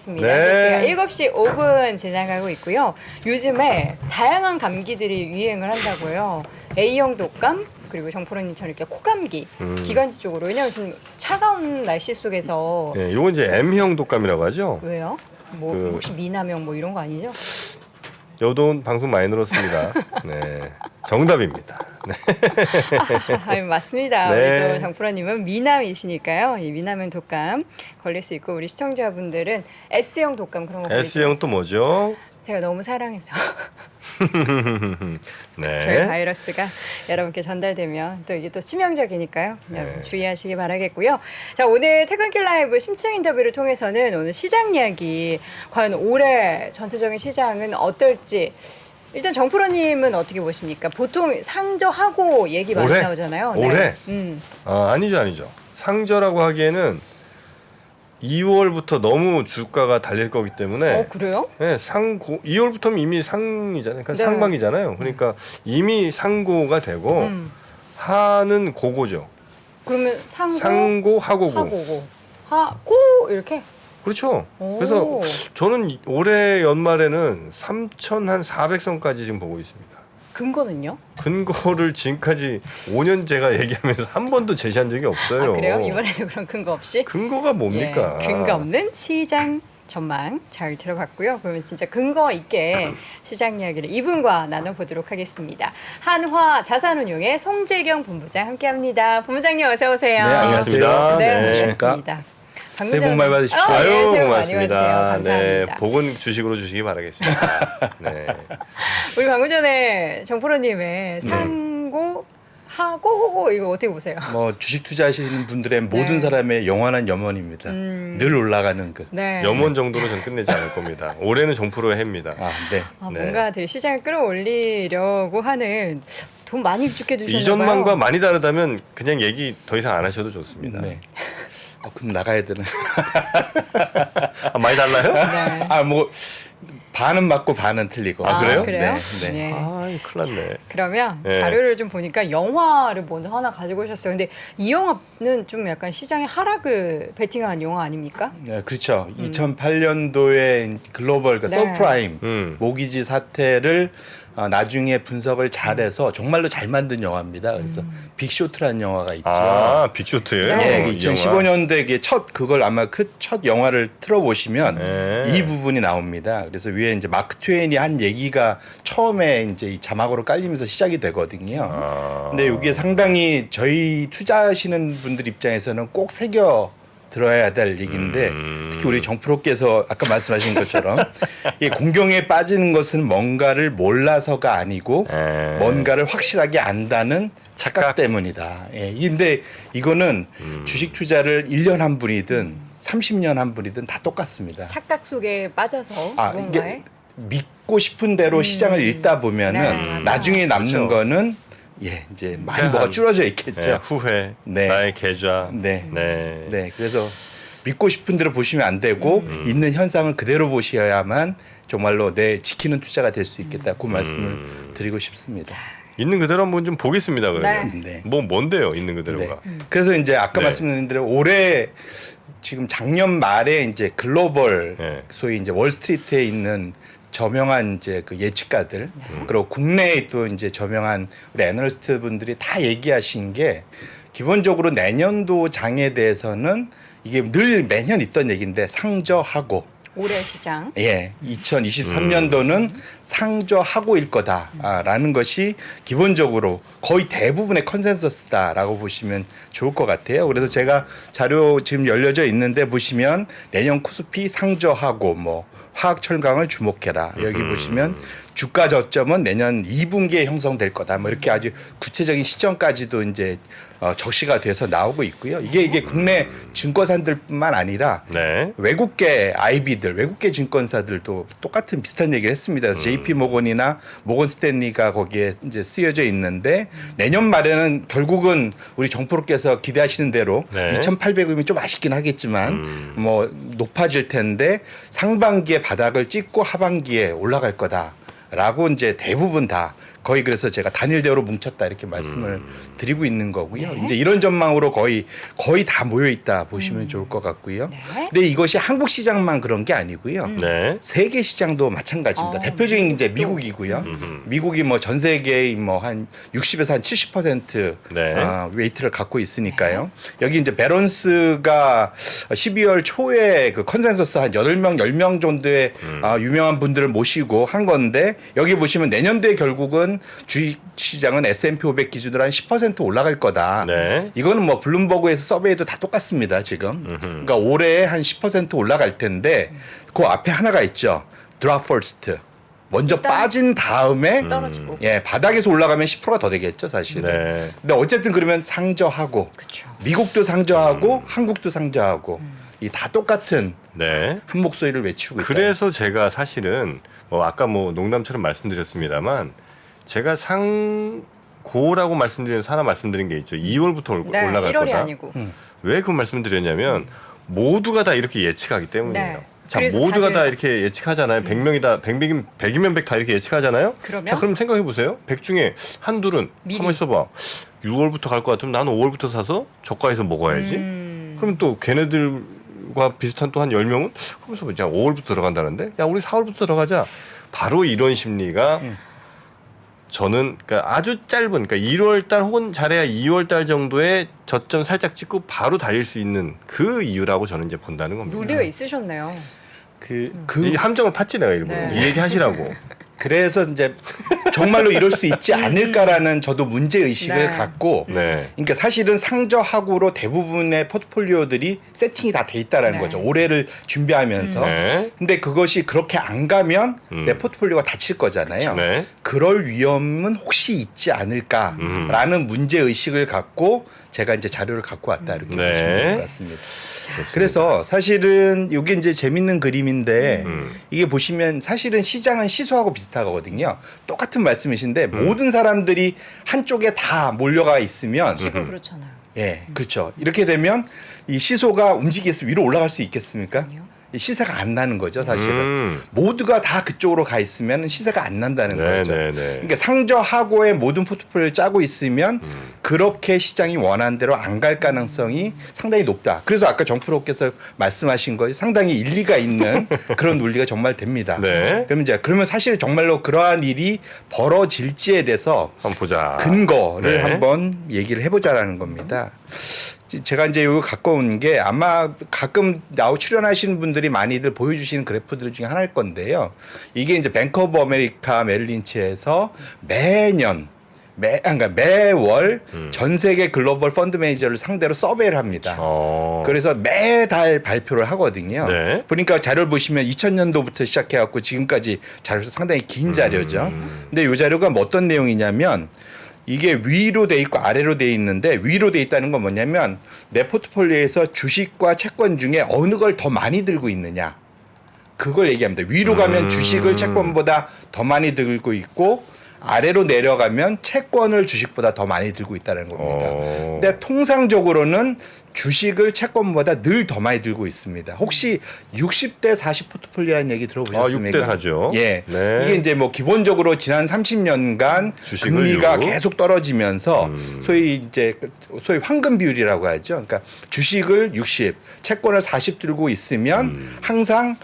시작하겠습니다. 네. 시각 7시 5분 지나가고 있고요. 요즘에 다양한 감기들이 유행을 한다고요. A형 독감, 그리고 정프로님처럼 이렇게 코감기, 기관지 쪽으로. 왜냐하면 좀 차가운 날씨 속에서. 네, 요건 이제 M형 독감이라고 하죠. 왜요? 뭐 혹시 미남형 뭐 이런 거 아니죠? 여돈 방송 많이 들었습니다. 네, 정답입니다. 네. 맞습니다. 네. 우리 또 정프로님은 미남이시니까요. 이 미남형 독감 걸릴 수 있고, 우리 시청자분들은 S형 독감 그런 거 걸릴 수 S형 있어요. 또 뭐죠? 제가 너무 사랑해서 네. 저희 바이러스가 여러분께 전달되면 또 이게 또 치명적이니까요. 여러분 주의하시기 바라겠고요. 자, 오늘 퇴근길 라이브 심층 인터뷰를 통해서는 오늘 시장 이야기, 과연 올해 전체적인 시장은 어떨지, 일단 정프로님은 어떻게 보십니까? 보통 상저하고 얘기 많이 올해? 나오잖아요. 올해? 네. 아니죠. 상저라고 하기에는 2월부터 너무 주가가 달릴 거기 때문에 그래요? 네, 2월부터는 이미 상이잖아요. 그러니까 네. 상반기잖아요. 그러니까 이미 상고가 되고 하는 고고죠. 그러면 상고, 상고, 하고고. 하고고, 하고 이렇게? 그렇죠. 오. 그래서 저는 올해 연말에는 3,400선까지 지금 보고 있습니다. 근거는요? 근거를 지금까지 5년 제가 얘기하면서 한 번도 제시한 적이 없어요. 그래요? 이번에도 그런 근거 없이? 근거가 뭡니까? 예, 근거 없는 시장 전망 잘 들어봤고요. 그러면 진짜 근거 있게 시장 이야기를 이분과 나눠보도록 하겠습니다. 한화 자산운용의 송재경 본부장 함께합니다. 본부장님 어서 오세요. 네, 안녕하세요. 네, 네. 반갑습니다. 새해 복 많이 받으십시오. 네, 아유, 새해 복 많이 고맙습니다. 받으세요. 네, 감사합니다. 복은 주식으로 주시기 바라겠습니다. 네. 우리 방금 전에 정프로님의 상고, 하고, 호고 이거 어떻게 보세요? 뭐 주식 투자하시는 분들의 모든 네. 사람의 영원한 염원입니다. 늘 올라가는 것. 네. 염원 정도로 전 끝내지 않을 겁니다. 올해는 정프로의 해입니다. 네. 네. 뭔가 되게 시장을 끌어올리려고 하는, 돈 많이 죽게 두셨나 봐요. 이전만과 많이 다르다면 그냥 얘기 더 이상 안 하셔도 좋습니다. 네. 그럼 나가야 되는. 많이 달라요? 네. 뭐 반은 맞고 반은 틀리고. 그래요? 그래요? 네. 네. 큰일 났네. 그러면 네. 자료를 좀 보니까 영화를 먼저 하나 가지고 오셨어요. 근데 이 영화는 좀 약간 시장의 하락을 베팅한 영화 아닙니까? 네, 그렇죠. 2008년도에 글로벌 네. 서프라임 모기지 사태를 나중에 분석을 잘해서 정말로 잘 만든 영화입니다. 그래서 빅쇼트라는 영화가 있죠. 빅쇼트예요? 네. 예, 2015년도에 그걸 아마 그 첫 영화를 틀어보시면 네. 이 부분이 나옵니다. 그래서 위에 이제 마크 트웨인이 한 얘기가 처음에 이제 이 자막으로 깔리면서 시작이 되거든요. 근데 이게 상당히 저희 투자하시는 분들 입장에서는 꼭 새겨 들어야 될 얘기인데 특히 우리 정프로께서 아까 말씀하신 것처럼 이 공경에 빠지는 것은 뭔가를 몰라서가 아니고 뭔가를 확실하게 안다는 착각 때문이다. 예. 근데 이거는 주식 투자를 1년 한 분이든 30년 한 분이든 다 똑같습니다. 착각 속에 빠져서 뭔가에. 이게 믿고 싶은 대로 시장을 읽다 보면은 네, 맞아요. 나중에 남는 그렇죠. 거는 이제 많이 뭐가 줄어져 있겠죠. 네, 후회, 네. 나의 계좌. 네. 네. 네, 그래서 믿고 싶은 대로 보시면 안 되고 있는 현상을 그대로 보셔야만 정말로 내 지키는 투자가 될 수 있겠다. 그 말씀을 드리고 싶습니다. 있는 그대로 한번 좀 보겠습니다. 그러면. 네. 뭔데요? 있는 네. 그대로가. 그래서 이제 아까 네. 말씀드린 대로 올해 지금 작년 말에 이제 글로벌 네. 소위 이제 월스트리트에 있는 저명한 이제 그 예측가들 그리고 국내에 또 이제 저명한 우리 애널리스트 분들이 다 얘기하신 게 기본적으로 내년도 장에 대해서는 이게 늘 매년 있던 얘기인데 상저하고 올해 시장. 2023년도는 상저하고일 거다라는 것이 기본적으로 거의 대부분의 컨센서스다라고 보시면 좋을 것 같아요. 그래서 제가 자료 지금 열려져 있는데 보시면 내년 코스피 상저하고 뭐 화학철강을 주목해라. 여기 보시면 주가 저점은 내년 2분기에 형성될 거다. 뭐 이렇게 아주 구체적인 시점까지도 이제 적시가 돼서 나오고 있고요. 이게 국내 증권사들뿐만 아니라 네. 외국계 IB들, 외국계 증권사들도 똑같은 비슷한 얘기를 했습니다. 그래서 JP 모건이나 모건 스탠리가 거기에 이제 쓰여져 있는데 내년 말에는 결국은 우리 정프로께서 기대하시는 대로 네. 2,800이면 좀 아쉽긴 하겠지만 뭐 높아질 텐데 상반기에 바닥을 찍고 하반기에 올라갈 거다라고 이제 대부분 다 거의 그래서 제가 단일대우로 뭉쳤다 이렇게 말씀을 드리고 있는 거고요. 네. 이제 이런 전망으로 거의 다 모여 있다 보시면 좋을 것 같고요. 네. 근데 이것이 한국 시장만 그런 게 아니고요. 네. 세계 시장도 마찬가지입니다. 대표적인 이제 미국이고요. 미국이 뭐 전 세계의 뭐 한 60에서 한 70% 네. 웨이트를 갖고 있으니까요. 여기 이제 베런스가 12월 초에 그 컨센서스 한 8명, 10명 정도의 유명한 분들을 모시고 한 건데 여기 보시면 내년도에 결국은 주식 시장은 S&P 500 기준으로 한 10% 올라갈 거다. 네. 이거는 뭐 블룸버그에서 서베이도 다 똑같습니다, 지금. 그러니까 올해 한 10% 올라갈 텐데 그 앞에 하나가 있죠. 드랍 퍼스트. 먼저 일단 빠진 다음에 떨어지고. 예, 바닥에서 올라가면 10%가 더 되겠죠, 사실은. 네. 근데 어쨌든 그러면 상저하고 그쵸. 미국도 상저하고 한국도 상저하고 이 다 똑같은 네. 한 목소리를 외치고 있다. 그래서 제가 사실은 뭐 아까 뭐 농담처럼 말씀드렸습니다만 제가 상고라고 하나 말씀드린 게 있죠. 2월부터 네, 올라갈 1월이 거다. 아니고. 왜 그 말씀드렸냐면 모두가 다 이렇게 예측하기 때문이에요. 네. 자, 그래서 모두가 다들- 다 이렇게 예측하잖아요. 100이면 100 다 이렇게 예측하잖아요. 그러면? 자, 그럼 생각해 보세요. 100 중에 한둘은 미리. 가만히 있어봐. 6월부터 갈 것 같으면 나는 5월부터 사서 저가에서 먹어야지. 그럼 또 걔네들과 비슷한 또 한 10명은 그러면서 야 5월부터 들어간다는데 야 우리 4월부터 들어가자. 바로 이런 심리가 저는 그러니까 아주 짧은 그러니까 1월 달 혹은 잘해야 2월 달 정도의 저점 살짝 찍고 바로 달릴 수 있는 그 이유라고 저는 이제 본다는 겁니다. 노래가 있으셨네요. 이 함정을 팠지 내가 일부러. 네. 이 얘기 하시라고. 그래서 이제 정말로 이럴 수 있지 않을까라는 저도 문제 의식을 네. 갖고 네. 그러니까 사실은 상저하고로 대부분의 포트폴리오들이 세팅이 다 돼 있다라는 네. 거죠. 올해를 준비하면서. 네. 근데 그것이 그렇게 안 가면 내 포트폴리오가 닫힐 거잖아요. 네. 그럴 위험은 혹시 있지 않을까라는 문제 의식을 갖고 제가 이제 자료를 갖고 왔다 이렇게 네. 보시면 될 것 같습니다. 그래서 사실은 이게 이제 재밌는 그림인데 이게 보시면 사실은 시장은 시소하고 비슷하거든요. 똑같은 말씀이신데 모든 사람들이 한쪽에 다 몰려가 있으면 지금 그렇잖아요. 예, 그렇죠. 이렇게 되면 이 시소가 움직이겠습니까? 위로 올라갈 수 있겠습니까? 아니요. 이 시세가 안 나는 거죠, 사실은. 모두가 다 그쪽으로 가 있으면 시세가 안 난다는 네, 거죠. 네, 네. 그러니까 상저하고의 모든 포트폴리오를 짜고 있으면 그렇게 시장이 원하는 대로 안 갈 가능성이 상당히 높다. 그래서 아까 정프로께서 말씀하신 것이 상당히 일리가 있는 그런 논리가 정말 됩니다. 네. 그러면 사실 정말로 그러한 일이 벌어질지에 대해서 한번 보자. 근거를 네. 한번 얘기를 해보자라는 겁니다. 제가 이제 이거 갖고 온 게 아마 가끔 출연하시는 분들이 많이들 보여주시는 그래프들 중에 하나일 건데요. 이게 이제 뱅크 오브 아메리카 메릴린치에서 그러니까 매월 전 세계 글로벌 펀드 매니저를 상대로 서베이를 합니다. 그래서 매달 발표를 하거든요. 네. 그러니까 자료를 보시면 2000년도부터 시작해갖고 지금까지 자료가 상당히 긴 자료죠. 근데 이 자료가 뭐 어떤 내용이냐면 이게 위로 돼 있고 아래로 돼 있는데 위로 돼 있다는 건 뭐냐면 내 포트폴리오에서 주식과 채권 중에 어느 걸 더 많이 들고 있느냐. 그걸 얘기합니다. 위로 가면 주식을 채권보다 더 많이 들고 있고 아래로 내려가면 채권을 주식보다 더 많이 들고 있다는 겁니다. 근데 통상적으로는 주식을 채권보다 늘 더 많이 들고 있습니다. 혹시 60대 40 포트폴리오라는 얘기 들어보셨습니까? 6대 4죠. 예. 네. 이게 이제 뭐 기본적으로 지난 30년간 주식을 금리가 유. 계속 떨어지면서 소위 황금 비율이라고 하죠. 그러니까 주식을 60, 채권을 40 들고 있으면 항상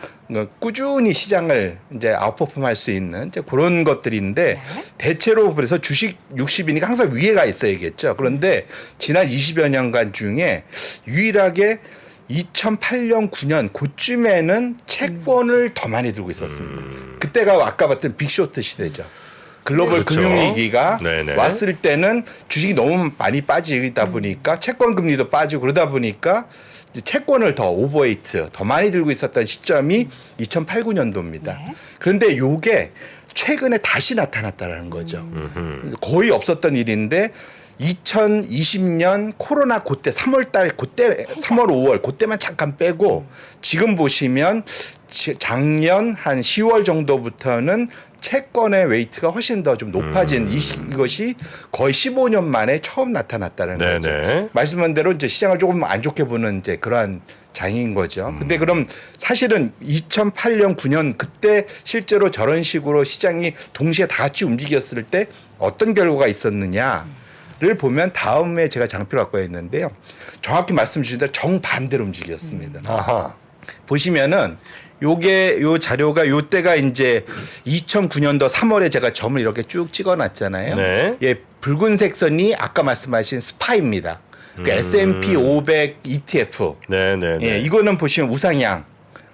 꾸준히 시장을 이제 아웃퍼폼 할 수 있는 이제 그런 것들인데 대체로 그래서 주식 60이니까 항상 위에 가 있어야겠죠. 그런데 지난 20여 년간 중에 유일하게 2008년, 9년 그쯤에는 채권을 더 많이 들고 있었습니다. 그때가 아까 봤던 빅쇼트 시대죠. 글로벌 그렇죠. 금융위기가 네네. 왔을 때는 주식이 너무 많이 빠지다 보니까 채권 금리도 빠지고 그러다 보니까 이제 채권을 더 오버웨이트 더 많이 들고 있었던 시점이 2008, 9년도입니다. 그런데 요게 최근에 다시 나타났다는 거죠. 거의 없었던 일인데 2020년 코로나 그때 3월 5월 그때만 잠깐 빼고 지금 보시면 작년 한 10월 정도부터는 채권의 웨이트가 훨씬 더 좀 높아진 이것이 거의 15년 만에 처음 나타났다는 네네. 거죠. 말씀한 대로 이제 시장을 조금 안 좋게 보는 이제 그러한 장인 거죠. 근데 그럼 사실은 2008년, 9년 그때 실제로 저런 식으로 시장이 동시에 다 같이 움직였을 때 어떤 결과가 있었느냐를 보면 다음에 제가 장표를 갖고 있는데요. 정확히 말씀 주신 대로 정반대로 움직였습니다. 아하. 보시면은 요 자료가 요 때가 이제 2009년도 3월에 제가 점을 이렇게 쭉 찍어놨잖아요. 네. 예, 붉은색 선이 아까 말씀하신 스파입니다. 그 S&P 500 ETF. 네네. 예, 이거는 보시면 우상향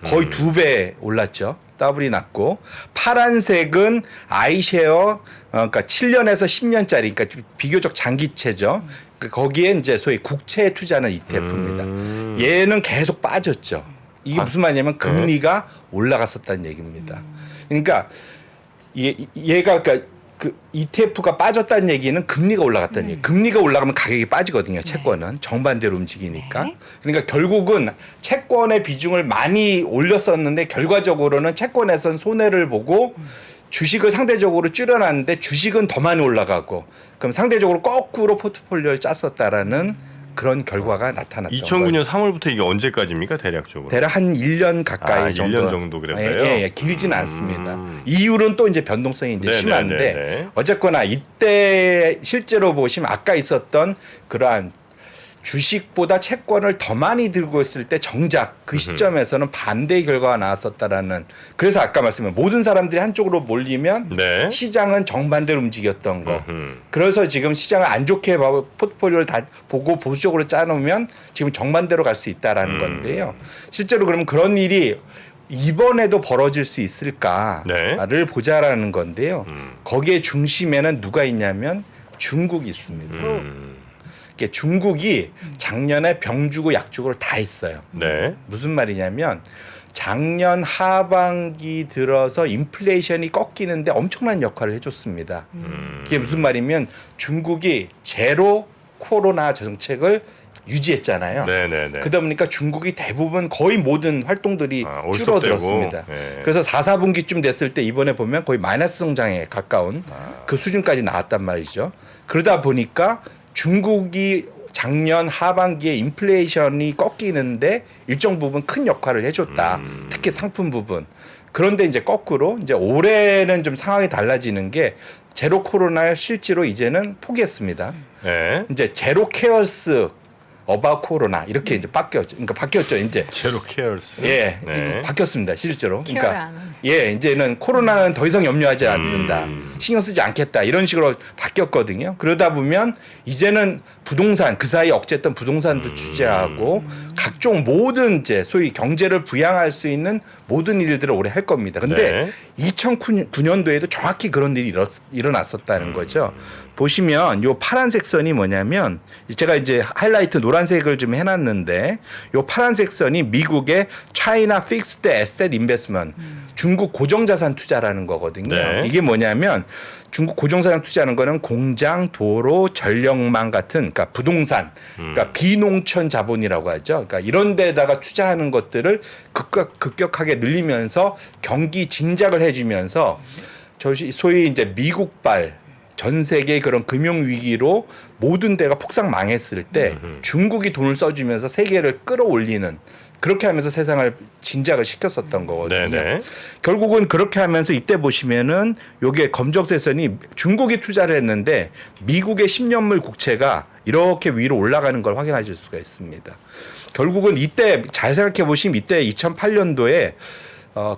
거의 2배 올랐죠. 더블이 났고 파란색은 아이쉐어 그러니까 7년에서 10년짜리 그러니까 비교적 장기채죠. 거기에 이제 소위 국채에 투자하는 ETF입니다. 얘는 계속 빠졌죠. 이게 무슨 말이냐면 금리가 올라갔었다는 얘기입니다. 그러니까 얘가 그러니까 그 ETF가 빠졌다는 얘기는 금리가 올라갔다는 얘기. 금리가 올라가면 가격이 빠지거든요. 채권은 정반대로 움직이니까. 네. 그러니까 결국은 채권의 비중을 많이 올렸었는데 결과적으로는 채권에선 손해를 보고 주식을 상대적으로 줄여놨는데 주식은 더 많이 올라가고 그럼 상대적으로 거꾸로 포트폴리오를 짰었다라는 그런 결과가 나타났던 2009년 3월부터 이게 언제까지입니까 대략적으로? 대략 한 1년 가까이 정도. 1년 정도 그랬어요? 예, 길지는 않습니다. 이율은 또 이제 변동성이 이제 네네네네. 심한데 어쨌거나 이때 실제로 보시면 아까 있었던 그러한 주식보다 채권을 더 많이 들고 있을 때 정작 그 시점에서는 반대의 결과가 나왔었다라는 그래서 아까 말씀한 모든 사람들이 한쪽으로 몰리면 네. 시장은 정반대로 움직였던 거. 그래서 지금 시장을 안 좋게 포트폴리오를 다 보고 보수적으로 짜놓으면 지금 정반대로 갈 수 있다라는 건데요. 실제로 그러면 그런 일이 이번에도 벌어질 수 있을까를 네. 보자라는 건데요. 거기에 중심에는 누가 있냐면 중국이 있습니다. 이게 중국이 작년에 병 주고 약 주고를 다 했어요. 네. 무슨 말이냐면 작년 하반기 들어서 인플레이션이 꺾이는데 엄청난 역할을 해줬습니다. 그게 무슨 말이면 중국이 제로 코로나 정책을 유지했잖아요. 네네네. 그러다 보니까 중국이 대부분 거의 모든 활동들이 올스톱되고. 줄어들었습니다. 네. 그래서 4, 4분기쯤 됐을 때 이번에 보면 거의 마이너스 성장에 가까운 그 수준까지 나왔단 말이죠. 그러다 보니까 중국이 작년 하반기에 인플레이션이 꺾이는데 일정 부분 큰 역할을 해줬다. 특히 상품 부분. 그런데 이제 거꾸로 이제 올해는 좀 상황이 달라지는 게 제로 코로나를 실제로 이제는 포기했습니다. 네. 이제 제로 케어스 어바웃 코로나 이렇게 이제 바뀌었죠. 그러니까 바뀌었죠. 이제 제로 케어스. 예, 네. 바뀌었습니다. 실제로. 케어를 그러니까 안 하네. 예, 이제는 코로나는 더 이상 염려하지 않는다. 신경 쓰지 않겠다. 이런 식으로 바뀌었거든요. 그러다 보면 이제는 부동산 그 사이에 억제했던 부동산도 취재하고 각종 모든 이제 소위 경제를 부양할 수 있는 모든 일들을 올해 할 겁니다. 근데 2009년도에도 정확히 그런 일이 일어났었다는 거죠. 보시면 요 파란색 선이 뭐냐면 제가 이제 하이라이트 노란색을 좀 해놨는데 요 파란색 선이 미국의 China Fixed Asset Investment 중국 고정자산 투자라는 거거든요. 네. 이게 뭐냐면 중국 고정자산 투자하는 거는 공장, 도로, 전력망 같은 그러니까 부동산, 그러니까 비농촌 자본이라고 하죠. 그러니까 이런 데다가 투자하는 것들을 급격하게 늘리면서 경기 진작을 해주면서 소위 이제 미국발 전 세계 그런 금융 위기로 모든 데가 폭삭 망했을 때 중국이 돈을 써주면서 세계를 끌어올리는 그렇게 하면서 세상을 진작을 시켰었던 거거든요. 네네. 결국은 그렇게 하면서 이때 보시면은 요게 검정세선이 중국이 투자를 했는데 미국의 10년물 국채가 이렇게 위로 올라가는 걸 확인하실 수가 있습니다. 결국은 이때 잘 생각해 보시면 이때 2008년도에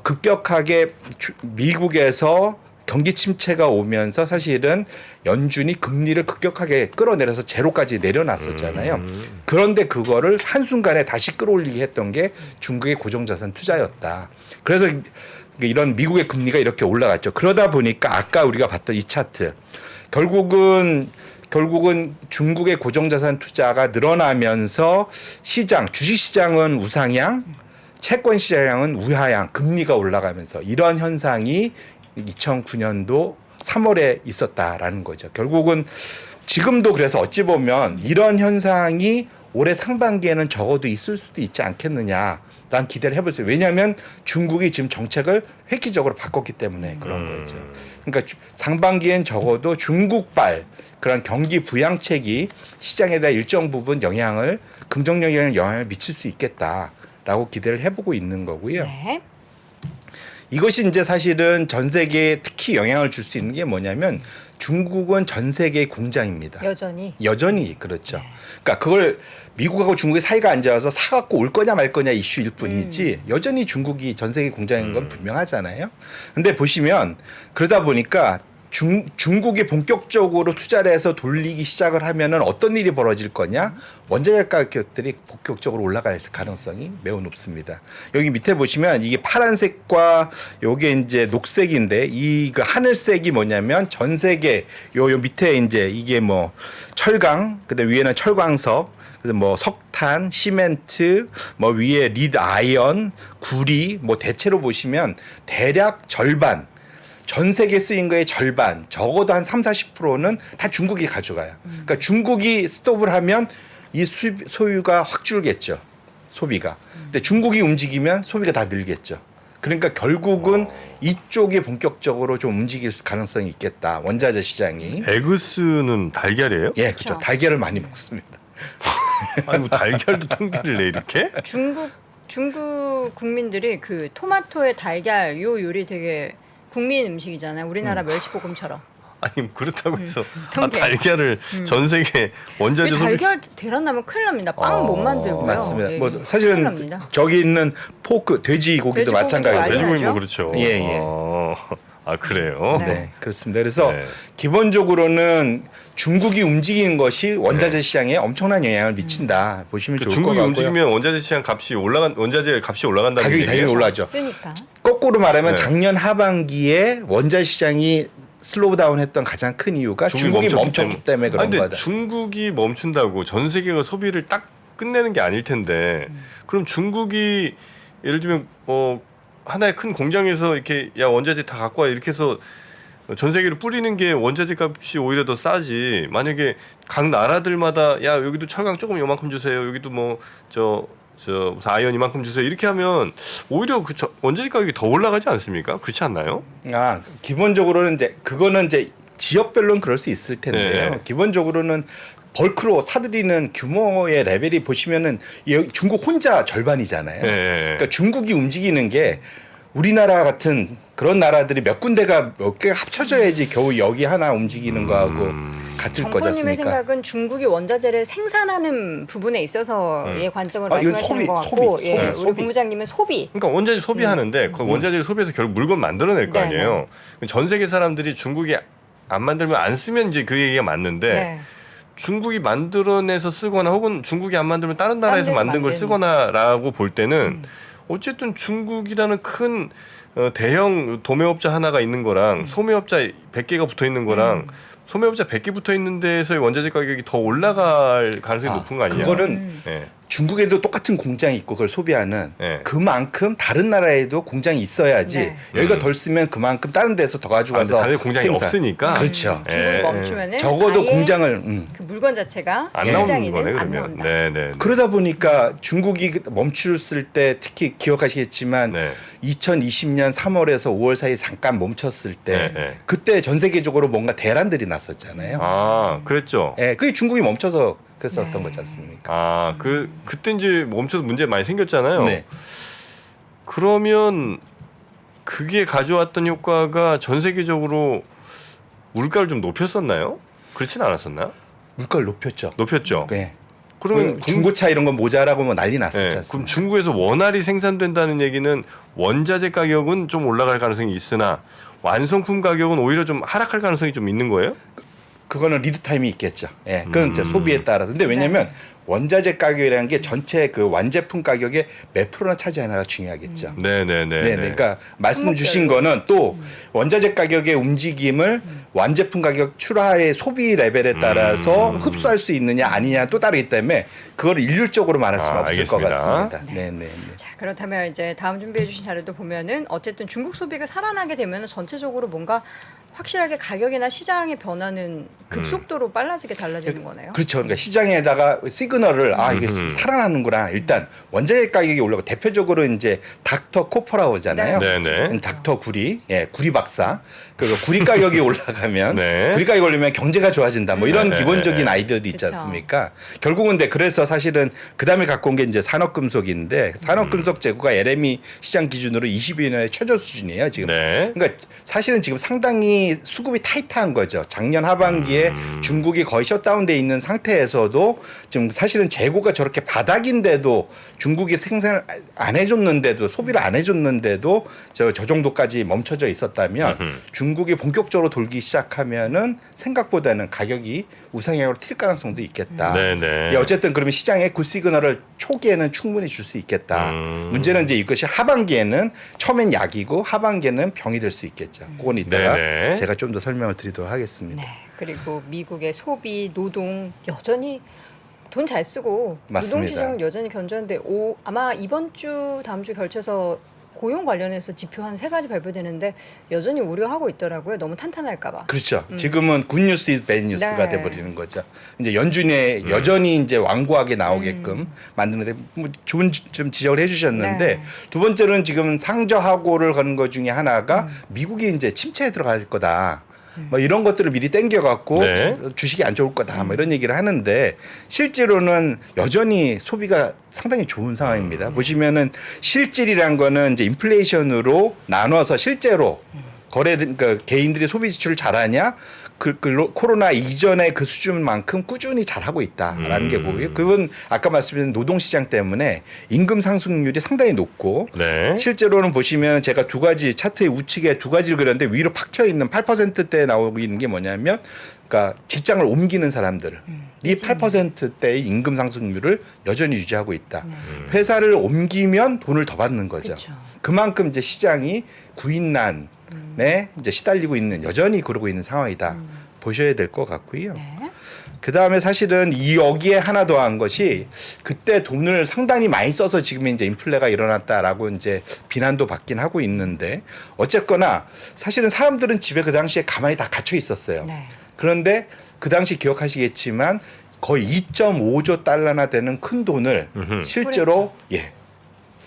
급격하게 미국에서 경기 침체가 오면서 사실은 연준이 금리를 급격하게 끌어내려서 제로까지 내려놨었잖아요. 그런데 그거를 한순간에 다시 끌어올리게 했던 게 중국의 고정자산 투자였다. 그래서 이런 미국의 금리가 이렇게 올라갔죠. 그러다 보니까 아까 우리가 봤던 이 차트 결국은 중국의 고정자산 투자가 늘어나면서 주식시장은 우상향, 채권시장은 우하향, 금리가 올라가면서 이런 현상이 2009년도 3월에 있었다라는 거죠. 결국은 지금도 그래서 어찌 보면 이런 현상이 올해 상반기에는 적어도 있을 수도 있지 않겠느냐라는 기대를 해보세요. 왜냐하면 중국이 지금 정책을 획기적으로 바꿨기 때문에 그런 거죠. 그러니까 상반기엔 적어도 중국발 그런 경기 부양책이 시장에 대한 일정 부분 긍정적인 영향을 미칠 수 있겠다라고 기대를 해보고 있는 거고요. 네. 이것이 이제 사실은 전 세계에 특히 영향을 줄 수 있는 게 뭐냐면 중국은 전 세계의 공장입니다. 여전히 그렇죠. 그러니까 그걸 미국하고 중국의 사이가 안 좋아서 사갖고 올 거냐 말 거냐 이슈일 뿐이지 여전히 중국이 전 세계 공장인 건 분명하잖아요. 근데 보시면 그러다 보니까 중국이 본격적으로 투자를 해서 돌리기 시작을 하면은 어떤 일이 벌어질 거냐? 원자재 가격들이 본격적으로 올라갈 가능성이 매우 높습니다. 여기 밑에 보시면 이게 파란색과 요게 이제 녹색인데 이 그 하늘색이 뭐냐면 전 세계 요 밑에 이제 이게 뭐 철강, 그다음 위에는 철광석, 그래서 뭐 석탄, 시멘트, 뭐 위에 리드 아이언, 구리, 뭐 대체로 보시면 대략 절반 전 세계 쓰인 거의 절반, 적어도 한 30-40%는 다 중국이 가져가요. 그러니까 중국이 스톱을 하면 이 소유가 확 줄겠죠. 소비가. 근데 중국이 움직이면 소비가 다 늘겠죠. 그러니까 결국은 이쪽에 본격적으로 좀 움직일 가능성이 있겠다. 원자재 시장이. 에그스는 달걀이에요? 예, 그렇죠. 달걀을 많이 먹습니다. 아니 뭐 달걀도 통계를 내 이렇게? 중국 국민들이 그 토마토에 달걀 요 요리 되게 국민 음식이잖아요. 우리나라 멸치볶음처럼. 아니 그렇다고 해서 통계. 달걀을 전 세계 원자재 소비 달걀 대란 나면 큰일 납니다. 빵 못 만들고요. 맞습니다. 예, 뭐 큰일 사실은 납니다. 저기 있는 포크 돼지고기도 돼지고기도 마찬가지고요. 많이 돼지고기 뭐 하죠? 그렇죠. 예, 예. 아 그래요? 네. 네, 그렇습니다. 그래서 네. 기본적으로는 중국이 움직이는 것이 원자재 시장에 엄청난 영향을 미친다. 보시면 그 좋을 것 중국이 같고요. 움직이면 원자재 시장 값이 원자재 값이 올라간다는 가격이 얘기예요? 당연히 올라죠. 쓰니까. 거꾸로 말하면 네. 작년 하반기에 원자재 시장이 슬로우 다운했던 가장 큰 이유가 중국이 멈췄기 때문에 그런 근데 거다. 중국이 멈춘다고 전 세계가 소비를 딱 끝내는 게 아닐 텐데 그럼 중국이 예를 들면 하나의 큰 공장에서 이렇게 야 원자재 다 갖고 와 이렇게 해서 전 세계로 뿌리는 게 원자재 값이 오히려 더 싸지. 만약에 각 나라들마다 야 여기도 철강 조금 요만큼 주세요. 여기도 뭐 무슨 아이언 이만큼 주세요. 이렇게 하면 오히려 그 원자재 가격이 더 올라가지 않습니까? 그렇지 않나요? 기본적으로는 이제 그거는 이제 지역별로는 그럴 수 있을 텐데요. 네. 기본적으로는 벌크로 사들이는 규모의 레벨이 보시면은 중국 혼자 절반이잖아요. 네. 그러니까 중국이 움직이는 게 우리나라 같은 그런 나라들이 몇 군데가 몇 개가 합쳐져야지 겨우 여기 하나 움직이는 거하고 같을 거지 정부님의 않습니까? 생각은 중국이 원자재를 생산하는 부분에 있어서의 관점을 이건 말씀하시는 것 같고, 소비. 예, 네, 우리 소비. 본부장님은 소비. 그러니까 원자재 소비하는데 그 원자재를 소비해서 결국 물건 만들어낼 거 네, 아니에요. 전 세계 사람들이 중국이 안 만들면 안 쓰면 이제 그 얘기가 맞는데 네. 중국이 만들어내서 쓰거나 혹은 중국이 안 만들면 다른 나라에서 데서 만든 걸 만드는. 쓰거나라고 볼 때는 어쨌든 중국이라는 큰 대형 도매업자 하나가 있는 거랑 소매업자 100개가 붙어 있는 거랑 소매업자 100개 붙어 있는 데서의 원자재 가격이 더 올라갈 가능성이 높은 거 아니냐? 그거는 네. 중국에도 똑같은 공장이 있고 그걸 소비하는 네. 그만큼 다른 나라에도 공장이 있어야지 네. 여기가 덜 쓰면 그만큼 다른 데서 더 가져가서 다른 공장이 생산. 없으니까 그렇죠. 중국이 예. 멈추면은 적어도 아예 공장을 그 물건 자체가 안 나오는 시장에는 거네 안 그러면. 나온다. 네네. 그러다 보니까 중국이 멈췄을 때 특히 기억하시겠지만 네. 2020년 3월에서 5월 사이 잠깐 멈췄을 때 네. 그때 전 세계적으로 뭔가 대란들이 났었잖아요. 아 그랬죠. 예, 그게 중국이 멈춰서 그랬었던 네. 거지 않습니까? 아 그때 이제 멈춰서 문제 많이 생겼잖아요. 네. 그러면 그게 가져왔던 효과가 전 세계적으로 물가를 좀 높였었나요? 그렇진 않았었나? 물가를 높였죠. 높였죠. 네. 그러면 중고차 이런 거 모자라고 뭐 난리 네, 났었지 그럼 않습니까? 중국에서 원활이 생산된다는 얘기는 원자재 가격은 좀 올라갈 가능성이 있으나 완성품 가격은 오히려 좀 하락할 가능성이 좀 있는 거예요? 그거는 리드 타임이 있겠죠. 예, 그건 이제 소비에 따라서. 근데 왜냐하면 원자재 가격이라는 게 전체 그 완제품 가격의 몇 프로나 차지하나가 중요하겠죠. 네네네. 네, 그러니까 말씀 주신 거는 또 원자재 가격의 움직임을 완제품 가격 출하의 소비 레벨에 따라서 흡수할 수 있느냐 아니냐 또 다르기 때문에 그걸 일률적으로 말할 수는 없을 것 알겠습니다. 같습니다. 네, 네, 네. 자, 그렇다면 이제 다음 준비해 주신 자료도 보면은 어쨌든 중국 소비가 살아나게 되면 전체적으로 뭔가 확실하게 가격이나 시장의 변화는 급속도로 빨라지게 달라지는 거네요. 그렇죠. 그러니까 시장에다가 시그널을 이게 살아나는구나. 일단 원자재 가격이 올라가고 대표적으로 이제 닥터 코퍼라우잖아요. 네네. 닥터 구리, 구리 박사. 그 구리 가격이 올라가면 네. 구리 가격이 올리면 경제가 좋아진다. 뭐 이런 네. 기본적인 아이디어도 있지 그쵸. 않습니까? 결국은 근데 그래서 사실은 그 다음에 갖고 온 게 이제 산업금속인데 산업금속 재고가 LME 시장 기준으로 22년의 최저 수준이에요 지금. 네. 그러니까 사실은 지금 상당히 수급이 타이트한 거죠. 작년 하반기에 중국이 거의 셧다운돼 있는 상태에서도 지금 사실은 재고가 저렇게 바닥인데도 중국이 생산을 안 해줬는데도 소비를 안 해줬는데도 저 정도까지 멈춰져 있었다면 중국이 본격적으로 돌기 시작하면은 생각보다는 가격이 우상향으로 튈 가능성도 있겠다. 네네. 예, 어쨌든 그러면 시장에 굿 시그널을 초기에는 충분히 줄 수 있겠다. 문제는 이제 이것이 하반기에는 처음엔 약이고 하반기에는 병이 될 수 있겠죠. 그건 이따가 네네. 제가 좀 더 설명을 드리도록 하겠습니다. 네. 그리고 미국의 소비, 노동 여전히 돈 잘 쓰고 맞습니다. 노동시장은 여전히 견조한데 아마 이번 주 다음 주 결쳐서 고용 관련해서 지표 한 3가지 발표되는데 여전히 우려하고 있더라고요. 너무 탄탄할까 봐. 그렇죠. 지금은 굿뉴스 이즈 배드뉴스가 네. 돼버리는 거죠. 이제 연준에 여전히 이제 완고하게 나오게끔 만드는데 뭐 좋은 좀 지적을 해주셨는데 네. 두 번째로는 지금 상저하고를 거는 것 중에 하나가 미국이 이제 침체에 들어갈 거다. 뭐 이런 것들을 미리 땡겨갖고 네. 주식이 안 좋을 거다. 뭐 이런 얘기를 하는데 실제로는 여전히 소비가 상당히 좋은 상황입니다. 보시면은 실질이란 거는 이제 인플레이션으로 나눠서 실제로 그러니까 개인들이 소비 지출을 잘하냐? 코로나 이전의 그 수준만큼 꾸준히 잘하고 있다라는 게 보고요. 그건 아까 말씀드린 노동시장 때문에 임금 상승률이 상당히 높고 네. 실제로는 보시면 제가 두 가지 차트의 우측에 두 가지를 그렸는데 위로 박혀 있는 8%대에 나오고 있는 게 뭐냐면 그러니까 직장을 옮기는 사람들 이 8%대의 임금 상승률을 여전히 유지하고 있다. 회사를 옮기면 돈을 더 받는 거죠. 그쵸. 그만큼 이제 시장이 구인난에 이제 시달리고 있는 여전히 그러고 있는 상황이다. 보셔야 될 것 같고요. 네. 그 다음에 사실은 여기에 하나 더한 것이 그때 돈을 상당히 많이 써서 지금 이제 인플레가 일어났다라고 이제 비난도 받긴 하고 있는데 어쨌거나 사실은 사람들은 집에 그 당시에 가만히 다 갇혀 있었어요. 네. 그런데 그 당시 기억하시겠지만 거의 2.5조 달러나 되는 큰 돈을 실제로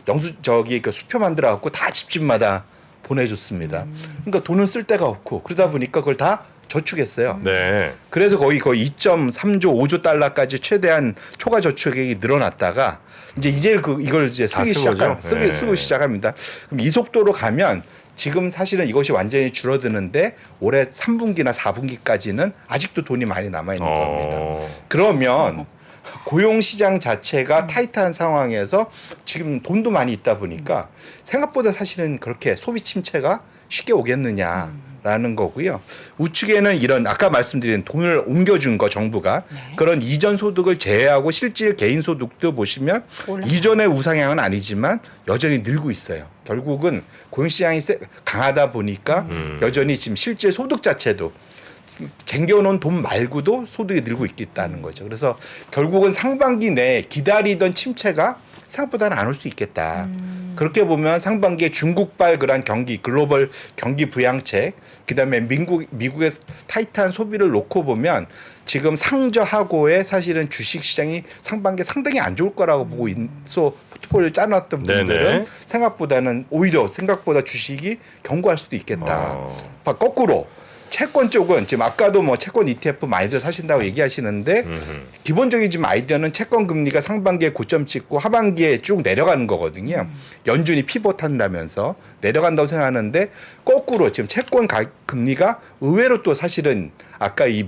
그 수표 만들어 갖고 다 집집마다 보내줬습니다. 그러니까 돈은 쓸 데가 없고 그러다 보니까 그걸 다 저축했어요. 네. 그래서 거의 2.3조, 5조 달러까지 최대한 초과 저축액이 늘어났다가 이제 이걸 이제 다 쓰기 쓴 거죠? 네. 쓰고 시작합니다. 그럼 이 속도로 가면 지금 사실은 이것이 완전히 줄어드는데 올해 3분기나 4분기까지는 아직도 돈이 많이 남아 있는 겁니다. 그러면 고용 시장 자체가 타이트한 상황에서 지금 돈도 많이 있다 보니까 생각보다 사실은 그렇게 소비 침체가 쉽게 오겠느냐라는 거고요. 우측에는 이런 아까 말씀드린 돈을 옮겨준 거 정부가 그런 이전 소득을 제외하고 실질 개인 소득도 보시면 이전의 우상향은 아니지만 여전히 늘고 있어요. 결국은 고용 시장이 강하다 보니까 여전히 지금 실질 소득 자체도 쟁겨놓은 돈 말고도 소득이 늘고 있겠다는 거죠. 그래서 결국은 상반기 내에 기다리던 침체가 생각보다는 안 올 수 있겠다. 그렇게 보면 상반기에 중국발 그런 글로벌 경기 부양책, 그다음에 미국의 타이트한 소비를 놓고 보면 지금 상저하고의 사실은 주식 시장이 상반기에 상당히 안 좋을 거라고 보고 있어 포트폴리오를 짜놨던 분들은 네네. 생각보다 주식이 견고할 수도 있겠다. 거꾸로 채권 쪽은 지금 아까도 뭐 채권 ETF 많이들 사신다고 얘기하시는데 기본적인 지금 아이디어는 채권 금리가 상반기에 고점 찍고 하반기에 쭉 내려가는 거거든요. 연준이 피봇한다면서 내려간다고 생각하는데 거꾸로 지금 채권 금리가 의외로 또 사실은 아까 이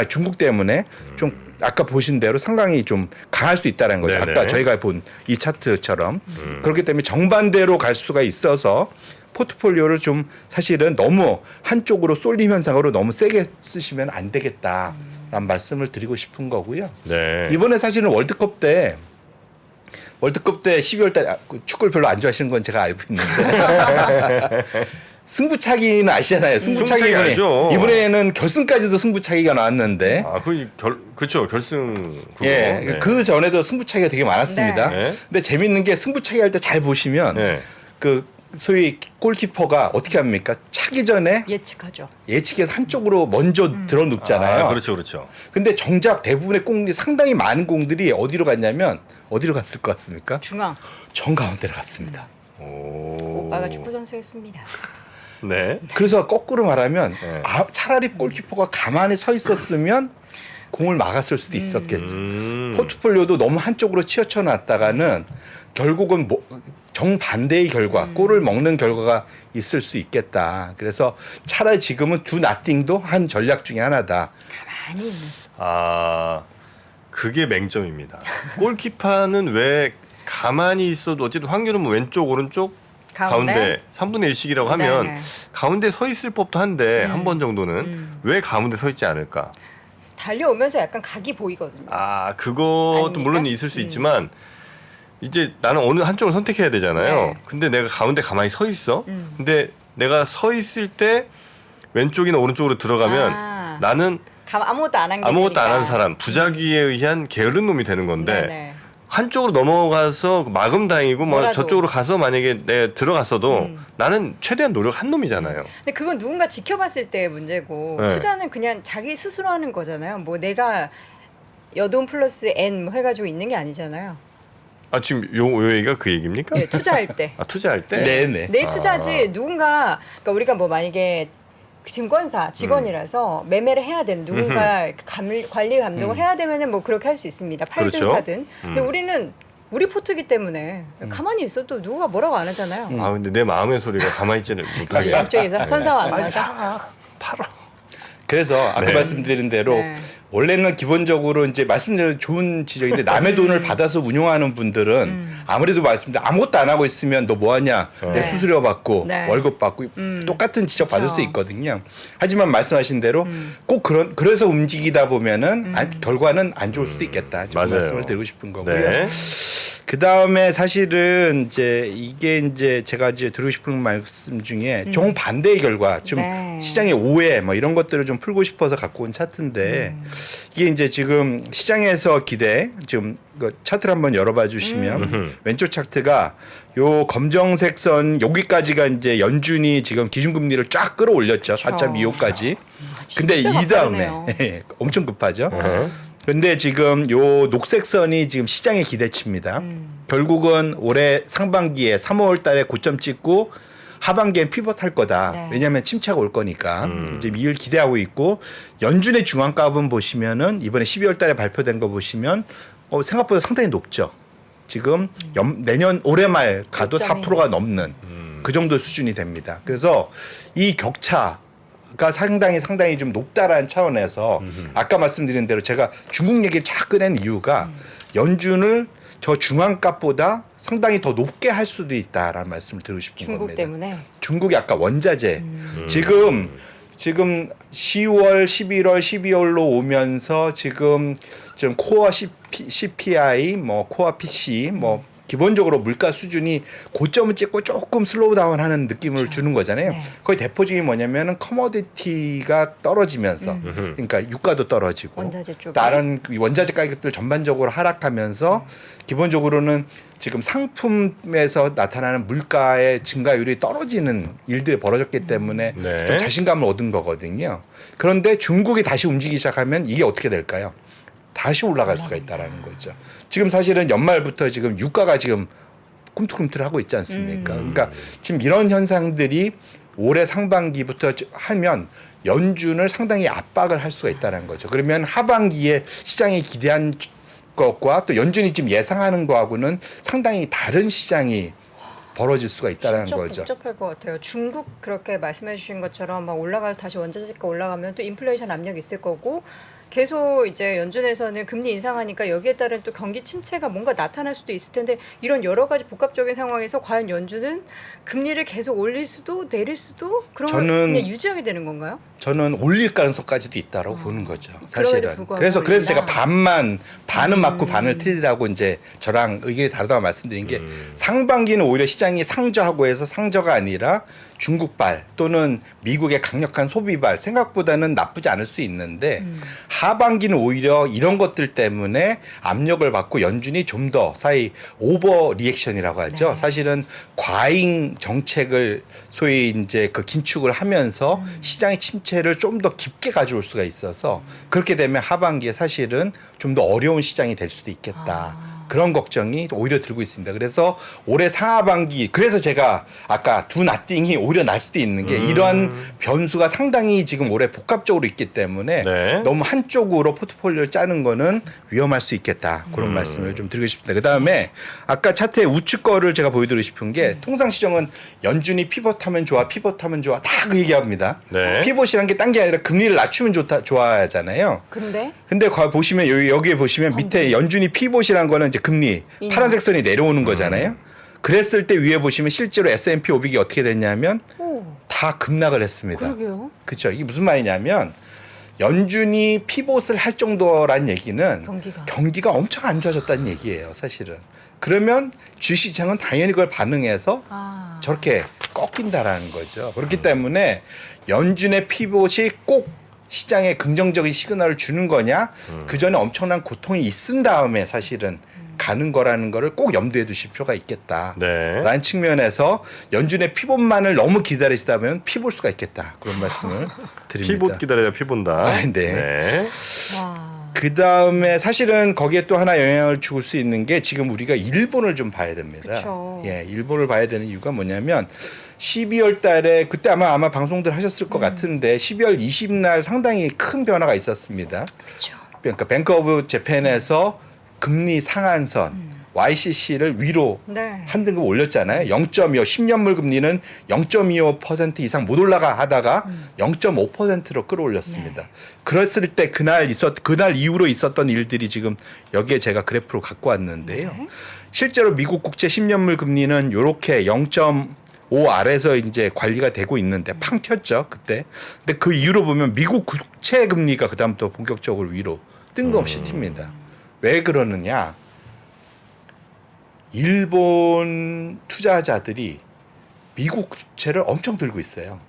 중국 때문에 좀 아까 보신 대로 상당히 좀 강할 수 있다는 거죠. 네네. 아까 저희가 본 이 차트처럼 그렇기 때문에 정반대로 갈 수가 있어서 포트폴리오를 좀 사실은 너무 한쪽으로 쏠림 현상으로 너무 세게 쓰시면 안 되겠다라는 말씀을 드리고 싶은 거고요. 네. 이번에 사실은 월드컵 때 12월 달 축구를 별로 안 좋아하시는 건 제가 알고 있는데 승부차기는 아시잖아요. 승부차기 알죠. 이번에는 결승까지도 승부차기가 나왔는데 그렇죠. 결승 그거. 예, 네. 그 전에도 승부차기가 되게 많았습니다. 네. 근데 재밌는 게 승부차기 할 때 잘 보시면 네. 그 소위 골키퍼가 어떻게 합니까? 차기 전에 예측하죠. 예측해서 한쪽으로 먼저 들어눕잖아요. 그렇죠, 그렇죠. 근데 정작 대부분의 공들이 상당히 많은 공들이 어디로 갔냐면 어디로 갔을 것 같습니까? 중앙. 정 가운데로 갔습니다. 오빠가 축구 선수였습니다. 네. 그래서 거꾸로 말하면 네. 차라리 골키퍼가 가만히 서 있었으면 공을 막았을 수도 있었겠지. 포트폴리오도 너무 한쪽으로 치우쳐 놨다가는 결국은 정반대의 결과, 골을 먹는 결과가 있을 수 있겠다. 그래서 차라리 지금은 두 나띵도 한 전략 중에 하나다. 가만히 있는. 그게 맹점입니다. 골키퍼는 왜 가만히 있어도 어쨌든 확률은 뭐 왼쪽 오른쪽 가운데 3분의 1씩이라고 하면 네네. 가운데 서 있을 법도 한데 한 번 정도는 왜 가운데 서 있지 않을까? 달려오면서 약간 각이 보이거든요. 그것도 아닙니까? 물론 있을 수 있지만 이제 나는 어느 한쪽을 선택해야 되잖아요. 네. 근데 내가 가운데 가만히 서 있어. 근데 내가 서 있을 때 왼쪽이나 오른쪽으로 들어가면 나는 아무것도 안 한 게 아무것도 안 한 되니까. 사람, 부작위에 의한 게으른 놈이 되는 건데 네네. 한쪽으로 넘어가서 막으면 다행이고 뭐 뭐라도. 저쪽으로 가서 만약에 내가 들어갔어도 나는 최대한 노력한 놈이잖아요. 근데 그건 누군가 지켜봤을 때의 문제고 네. 투자는 그냥 자기 스스로 하는 거잖아요. 뭐 내가 여돈 플러스 N 뭐 해가지고 있는 게 아니잖아요. 지금 요 얘기가 그 얘기입니까? 예, 투자할 때. 투자할 때? 네네. 내 투자지 누군가 그러니까 우리가 뭐 만약에 증권사 직원이라서 매매를 해야 되는 누군가 관리 감독을 해야 되면은 뭐 그렇게 할 수 있습니다. 팔든 그렇죠. 사든. 근데 우리는 우리 포트기 때문에 가만히 있어도 누가 뭐라고 안 하잖아요. 근데 내 마음의 소리가 가만히 있지는 못하게. 양쪽에서 천사와 빨리 안마자. 사. 팔어. 그래서 아까 네. 말씀드린 대로 네. 원래는 기본적으로 이제 말씀드린 좋은 지적인데 남의 돈을 받아서 운용하는 분들은 아무래도 말씀드린 아무것도 안 하고 있으면 너 뭐하냐 내 네. 수수료 받고 네. 월급 받고 똑같은 지적 받을 그쵸. 수 있거든요. 하지만 말씀하신 대로 꼭 그래서 움직이다 보면은 결과는 안 좋을 수도 있겠다. 좀 맞아요. 말씀을 드리고 싶은 거고요. 네. 그 다음에 사실은 이제 이게 이제 제가 이제 드리고 싶은 말씀 중에 정반대의 결과 좀 네. 시장의 오해 뭐 이런 것들을 좀 풀고 싶어서 갖고 온 차트인데 이게 이제 지금 시장에서 기대 지금 그 차트를 한번 열어봐 주시면 왼쪽 차트가 요 검정색 선 여기까지가 이제 연준이 지금 기준금리를 쫙 끌어올렸죠. 4.25까지. 근데 진짜 이 다음에 가파르네요. 엄청 급하죠. 근데 지금 요 녹색 선이 지금 시장의 기대치입니다. 결국은 올해 상반기에 3월 달에 고점 찍고 하반기엔 피벗할 거다. 네. 왜냐하면 침체가 올 거니까. 이제 이를 기대하고 있고 연준의 중앙값은 보시면은 이번에 12월 달에 발표된 거 보시면 생각보다 상당히 높죠. 지금 내년 올해 말 가도 4%가 넘는 그 정도 수준이 됩니다. 그래서 이 격차가 상당히 좀 높다라는 차원에서 아까 말씀드린 대로 제가 중국 얘기를 자꾸 꺼낸 이유가 연준을 저 중앙값보다 상당히 더 높게 할 수도 있다라는 말씀을 드리고 싶은 중국 겁니다. 때문에. 중국이 아까 원자재 지금 10월, 11월, 12월로 오면서 지금 코어 CPI, 뭐 코어 PC, 뭐 기본적으로 물가 수준이 고점을 찍고 조금 슬로우 다운하는 느낌을 주는 거잖아요. 네. 거의 대표적인 뭐냐면은 커머디티가 떨어지면서 그러니까 유가도 떨어지고 원자재 쪽에. 다른 원자재 가격들 전반적으로 하락하면서 기본적으로는 지금 상품에서 나타나는 물가의 증가율이 떨어지는 일들이 벌어졌기 때문에 네. 좀 자신감을 얻은 거거든요. 그런데 중국이 다시 움직이기 시작하면 이게 어떻게 될까요? 다시 올라갈 수가 있다라는 거죠. 지금 사실은 연말부터 지금 유가가 지금 꿈틀꿈틀하고 있지 않습니까? 그러니까 지금 이런 현상들이 올해 상반기부터 하면 연준을 상당히 압박을 할 수가 있다는 거죠. 그러면 하반기에 시장이 기대한 것과 또 연준이 지금 예상하는 거하고는 상당히 다른 시장이 벌어질 수가 있다는 진짜 거죠. 복잡할 것 같아요. 중국 그렇게 말씀해 주신 것처럼 막 올라가서 다시 원자재가 올라가면 또 인플레이션 압력이 있을 거고 계속 이제 연준에서는 금리 인상하니까 여기에 따른 또 경기 침체가 뭔가 나타날 수도 있을 텐데 이런 여러 가지 복합적인 상황에서 과연 연준은 금리를 계속 올릴 수도 내릴 수도 그런 걸 저는 그냥 유지하게 되는 건가요? 저는 올릴 가능성까지도 있다고 보는 거죠. 그럼에도 사실은. 불구하고 그래서 제가 올린다. 반은 맞고 반을 틀리라고 이제 저랑 의견이 다르다고 말씀드린 게 상반기는 오히려 시장이 상저하고 해서 상저가 아니라 중국발 또는 미국의 강력한 소비발 생각보다는 나쁘지 않을 수 있는데 하반기는 오히려 이런 것들 때문에 압력을 받고 연준이 좀 더 사이 오버 리액션이라고 하죠. 네. 사실은 과잉 정책을 소위 이제 그 긴축을 하면서 시장의 침체를 좀 더 깊게 가져올 수가 있어서 그렇게 되면 하반기에 사실은 좀 더 어려운 시장이 될 수도 있겠다. 그런 걱정이 오히려 들고 있습니다. 그래서 올해 상하반기 그래서 제가 아까 두 나띵이 오히려 날 수도 있는 게 이러한 변수가 상당히 지금 올해 복합적으로 있기 때문에 네. 너무 한쪽으로 포트폴리오를 짜는 거는 위험할 수 있겠다. 그런 말씀을 좀 드리고 싶습니다. 그다음에 아까 차트의 우측 거를 제가 보여드리고 싶은 게 통상 시정은 연준이 피벗하면 좋아, 피벗하면 좋아 다 그 얘기합니다. 네. 피벗이란 게 딴 게 아니라 금리를 낮추면 좋다, 좋아하잖아요. 근데 보시면 여기에 보시면 밑에 연준이 피벗이란 거는 이제 금리 파란색 선이 내려오는 거잖아요. 그랬을 때 위에 보시면 실제로 S&P 500이 어떻게 됐냐면 다 급락을 했습니다. 그러게요. 그렇죠. 이게 무슨 말이냐면 연준이 피봇을 할 정도란 얘기는 경기가 엄청 안 좋아졌다는 얘기예요, 사실은. 그러면 주식시장은 당연히 그걸 반응해서 저렇게 꺾인다라는 거죠. 그렇기 때문에 연준의 피봇이 꼭 시장에 긍정적인 시그널을 주는 거냐, 그 전에 엄청난 고통이 있은 다음에 사실은 가는 거라는 거를 꼭 염두에 두실 필요가 있겠다. 네. 라는 측면에서 연준의 피봇만을 너무 기다리시다면 피볼 수가 있겠다. 그런 말씀을 드립니다. 피봇 기다려야 피본다. 아, 네. 네. 그 다음에 사실은 거기에 또 하나 영향을 줄 수 있는 게 지금 우리가 일본을 좀 봐야 됩니다. 그쵸. 예, 일본을 봐야 되는 이유가 뭐냐면 12월 달에 그때 아마 방송들 하셨을 것 같은데 12월 20날 상당히 큰 변화가 있었습니다. 그렇죠. 그러니까 뱅크 오브 재팬에서 금리 상한선 YCC를 위로 한 등급 올렸잖아요. 0.25 10년물 금리는 0.25% 이상 못 올라가 하다가 0.5%로 끌어올렸습니다. 그랬을 때 그날 이후로 있었던 일들이 지금 여기에 제가 그래프로 갖고 왔는데요. 실제로 미국 국채 10년물 금리는 이렇게 0.5 아래서 이제 관리가 되고 있는데 팡 튀었죠 그때. 근데 그 이후로 보면 미국 국채 금리가 그다음부터 본격적으로 위로 뜬금없이 튑니다. 왜 그러느냐? 일본 투자자들이 미국 국채를 엄청 들고 있어요.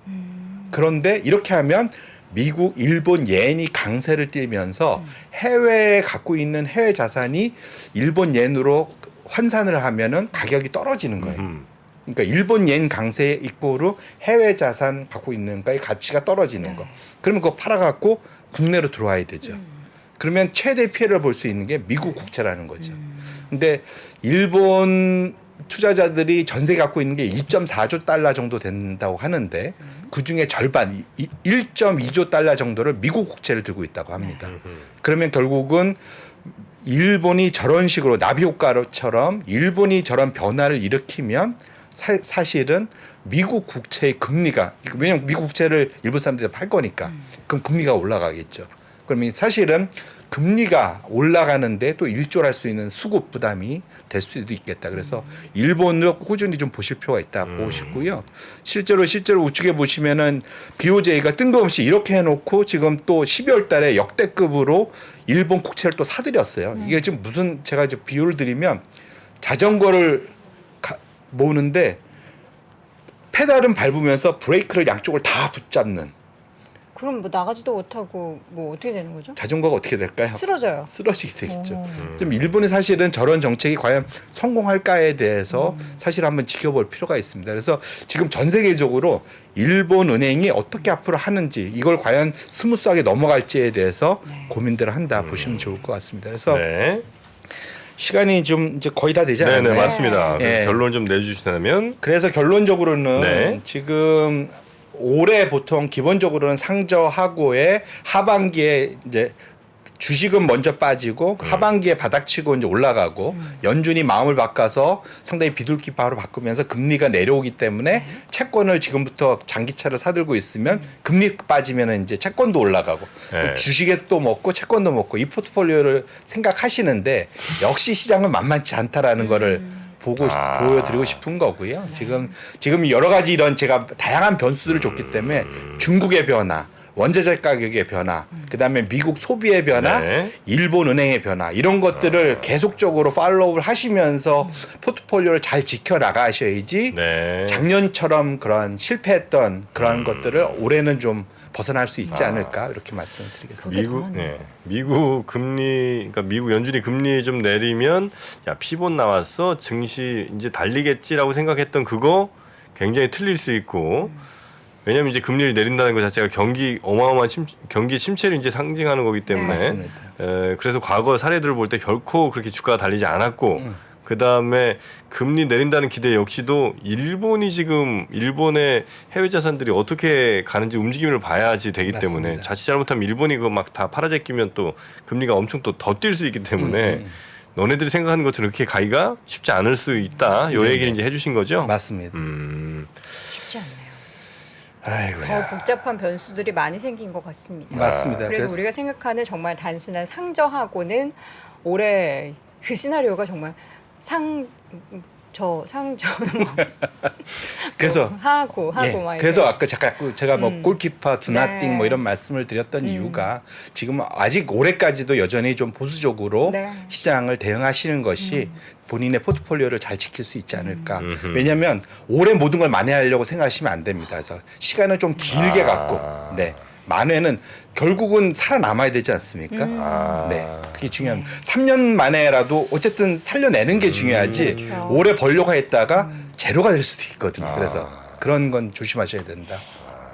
그런데 이렇게 하면 미국, 일본 옌이 강세를 띠면서 해외에 갖고 있는 해외 자산이 일본 옌으로 환산을 하면은 가격이 떨어지는 거예요. 그러니까 일본 옌 강세 이꼬로 해외 자산 갖고 있는 거의 가치가 떨어지는 거. 그러면 그거 팔아갖고 국내로 들어와야 되죠. 그러면 최대 피해를 볼 수 있는 게 미국 국채라는 거죠. 근데 일본 투자자들이 전세 갖고 있는 게 1.4조 달러 정도 된다고 하는데 그중에 절반 1.2조 달러 정도를 미국 국채를 들고 있다고 합니다. 그러면 결국은 일본이 저런 식으로 나비 효과처럼 일본이 저런 변화를 일으키면 사실은 미국 국채의 금리가 왜냐하면 미국 국채를 일본 사람들이 팔 거니까 그럼 금리가 올라가겠죠. 그러면 사실은 금리가 올라가는데 또 일조할 수 있는 수급 부담이 될 수도 있겠다. 그래서 일본을 꾸준히 좀 보실 필요가 있다고 싶고요. 실제로 우측에 보시면은 BOJ가 뜬금없이 이렇게 해놓고 지금 또 12월 달에 역대급으로 일본 국채를 또 사들였어요. 이게 지금 무슨 제가 이제 비유를 드리면 자전거를 모으는데 페달은 밟으면서 브레이크를 양쪽을 다 붙잡는 그럼 뭐 나가지도 못하고 뭐 어떻게 되는 거죠? 자전거가 어떻게 될까요? 쓰러져요. 쓰러지게 되겠죠. 좀 일본이 사실은 저런 정책이 과연 성공할까에 대해서 사실 한번 지켜볼 필요가 있습니다. 그래서 지금 전 세계적으로 일본 은행이 어떻게 앞으로 하는지 이걸 과연 스무스하게 넘어갈지에 대해서 고민들을 한다 보시면 좋을 것 같습니다. 그래서 시간이 좀 이제 거의 다 되지 않나요? 네, 맞습니다. 네. 결론 좀 내주시다면. 그래서 결론적으로는 네. 지금 올해 보통 기본적으로는 상저하고의 하반기에 이제 주식은 먼저 빠지고 하반기에 바닥치고 이제 올라가고 연준이 마음을 바꿔서 상당히 비둘기 바로 바꾸면서 금리가 내려오기 때문에 채권을 지금부터 장기차를 사들고 있으면 금리 빠지면 이제 채권도 올라가고 주식에 또 먹고 채권도 먹고 이 포트폴리오를 생각하시는데 역시 시장은 만만치 않다라는 거를 보여드리고 싶은 거고요. 지금 여러 가지 이런 제가 다양한 변수들을 줬기 때문에 중국의 변화, 원자재 가격의 변화, 그다음에 미국 소비의 변화, 네. 일본 은행의 변화 이런 것들을 계속적으로 팔로우를 하시면서 포트폴리오를 잘 지켜 나가셔야지 네. 작년처럼 그런 실패했던 그런 것들을 올해는 좀 벗어날 수 있지 않을까 이렇게 말씀드리겠습니다. 미국 금리, 그러니까 미국 연준이 금리 좀 내리면 야 피본 나왔어 증시 이제 달리겠지라고 생각했던 그거 굉장히 틀릴 수 있고 왜냐하면 이제 금리를 내린다는 것 자체가 어마어마한 경기 침체를 이제 상징하는 거기 때문에 맞습니다. 그래서 과거 사례들을 볼 때 결코 그렇게 주가가 달리지 않았고. 그 다음에 금리 내린다는 기대 역시도 일본의 해외 자산들이 어떻게 가는지 움직임을 봐야지 되기 맞습니다. 때문에 자칫 잘못하면 일본이 그거 막 다 팔아제끼면 또 금리가 엄청 또 더 뛸 수 있기 때문에 너네들이 생각하는 것처럼 그렇게 가기가 쉽지 않을 수 있다. 요 얘기를 이제 해주신 거죠? 맞습니다. 쉽지 않네요. 아이고야. 더 복잡한 변수들이 많이 생긴 것 같습니다. 맞습니다. 그래서 우리가 생각하는 정말 단순한 상저하고는 올해 그 시나리오가 정말 그래서 하고 예, 막 그래서 이렇게. 아까 제가 뭐 골키퍼 두나띵 네. 뭐 이런 말씀을 드렸던 이유가 지금 아직 올해까지도 여전히 좀 보수적으로 네. 시장을 대응하시는 것이 본인의 포트폴리오를 잘 지킬 수 있지 않을까. 왜냐하면 올해 모든 걸 만회하려고 생각하시면 안 됩니다. 그래서 시간을 좀 길게 갖고 만회는 결국은 살아남아야 되지 않습니까? 네, 그게 중요합니다. 3년 만에라도 어쨌든 살려내는 게 중요하지. 그렇죠. 오래 벌려고 했다가 제로가 될 수도 있거든요. 그래서 그런 건 조심하셔야 된다.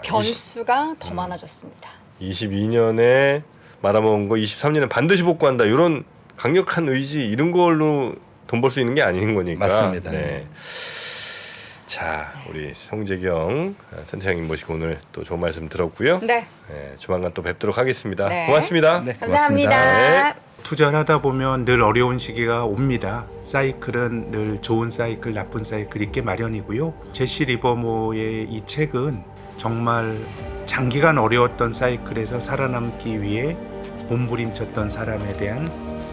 변수가 더 많아졌습니다. 22년에 말아먹은 거 23년에 반드시 복구한다. 이런 강력한 의지 이런 걸로 돈 벌 수 있는 게 아닌 거니까. 맞습니다. 네. 자, 우리 송재경 센터장님 모시고 오늘 또 좋은 말씀 들었고요. 네. 네, 조만간 또 뵙도록 하겠습니다. 네. 고맙습니다. 네, 감사합니다. 고맙습니다. 투자를 하다 보면 늘 어려운 시기가 옵니다. 사이클은 늘 좋은 사이클, 나쁜 사이클 있게 마련이고요. 제시 리버모의 이 책은 정말 장기간 어려웠던 사이클에서 살아남기 위해 몸부림쳤던 사람에 대한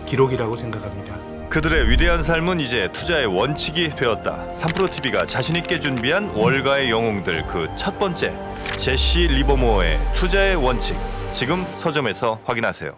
기록이라고 생각합니다. 그들의 위대한 삶은 이제 투자의 원칙이 되었다. 3프로TV가 자신있게 준비한 월가의 영웅들 그 첫 번째 제시 리버모어의 투자의 원칙 지금 서점에서 확인하세요.